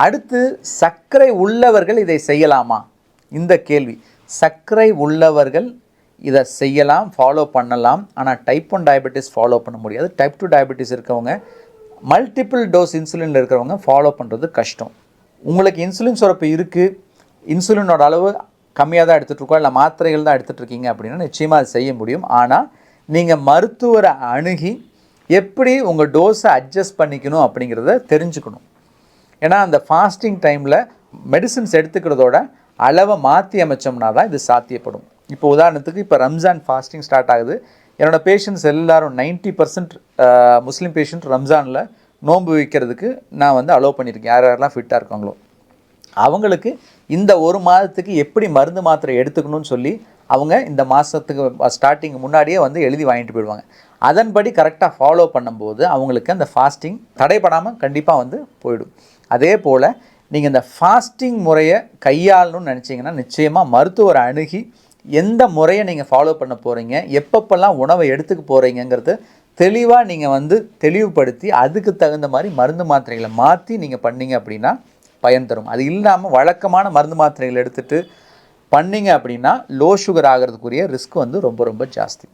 அடுத்து சர்க்கரை உள்ளவர்கள் இதை செய்யலாமா? இந்த கேள்வி. சர்க்கரை உள்ளவர்கள் இதை செய்யலாம், ஃபாலோ பண்ணலாம். ஆனால் டைப் 1 டயபெட்டிஸ் ஃபாலோ பண்ண முடியாது. டைப் 2 டயபெட்டிஸ் இருக்கவங்க, மல்டிபிள் டோஸ் இன்சுலின் இருக்கிறவங்க ஃபாலோ பண்ணுறது கஷ்டம். உங்களுக்கு இன்சுலின் சுரப்பு இருக்குது, இன்சுலினோட அளவு கம்மியாக தான் எடுத்துகிட்ருக்கோம், இல்லை மாத்திரைகள் தான் எடுத்துகிட்ருக்கீங்க அப்படின்னா நிச்சயமாக அது செய்ய முடியும். ஆனால் நீங்கள் மருத்துவரை அணுகி எப்படி உங்கள் டோஸை அட்ஜஸ்ட் பண்ணிக்கணும் அப்படிங்கிறத தெரிஞ்சுக்கணும். ஏன்னா அந்த ஃபாஸ்டிங் டைமில் மெடிசின்ஸ் எடுத்துக்கிறதோட அளவை மாற்றி அமைச்சோம்னா தான் இது சாத்தியப்படும். இப்போ உதாரணத்துக்கு இப்போ ரம்ஜான் ஃபாஸ்டிங் ஸ்டார்ட் ஆகுது. என்னோடய பேஷண்ட்ஸ் எல்லோரும் 90% முஸ்லீம் பேஷண்ட் ரம்ஜானில் நோன்பு வைக்கிறதுக்கு நான் வந்து அலோவ் பண்ணியிருக்கேன். யார் யாரெல்லாம் ஃபிட்டாக இருக்காங்களோ அவங்களுக்கு இந்த ஒரு மாதத்துக்கு எப்படி மருந்து மாத்திரை எடுத்துக்கணும்னு சொல்லி அவங்க இந்த மாதத்துக்கு ஸ்டார்டிங் முன்னாடியே வந்து எழுதி வாங்கிட்டு போயிடுவாங்க. அதன்படி கரெக்டாக ஃபாலோ பண்ணும்போது அவங்களுக்கு அந்த ஃபாஸ்டிங் தடைப்படாமல் கண்டிப்பாக வந்து போயிடும். அதே போல் நீங்கள் இந்த ஃபாஸ்டிங் முறையை கையாளணும்னு நினச்சிங்கன்னா நிச்சயமாக மருத்துவரை அணுகி எந்த முறையை நீங்கள் ஃபாலோ பண்ண போகிறீங்க, எப்பப்பெல்லாம் உணவை எடுத்துக்க போகிறீங்கிறது தெளிவாக நீங்கள் வந்து தெளிவுபடுத்தி அதுக்கு தகுந்த மாதிரி மருந்து மாத்திரைகளை மாற்றி நீங்கள் பண்ணீங்க அப்படின்னா பயன் தரும். அது இல்லாமல் வழக்கமான மருந்து மாத்திரைகள் எடுத்துகிட்டு பண்ணிங்க அப்படின்னா லோ சுகர் ஆகிறதுக்குரிய ரிஸ்க் வந்து ரொம்ப ரொம்ப ஜாஸ்தி.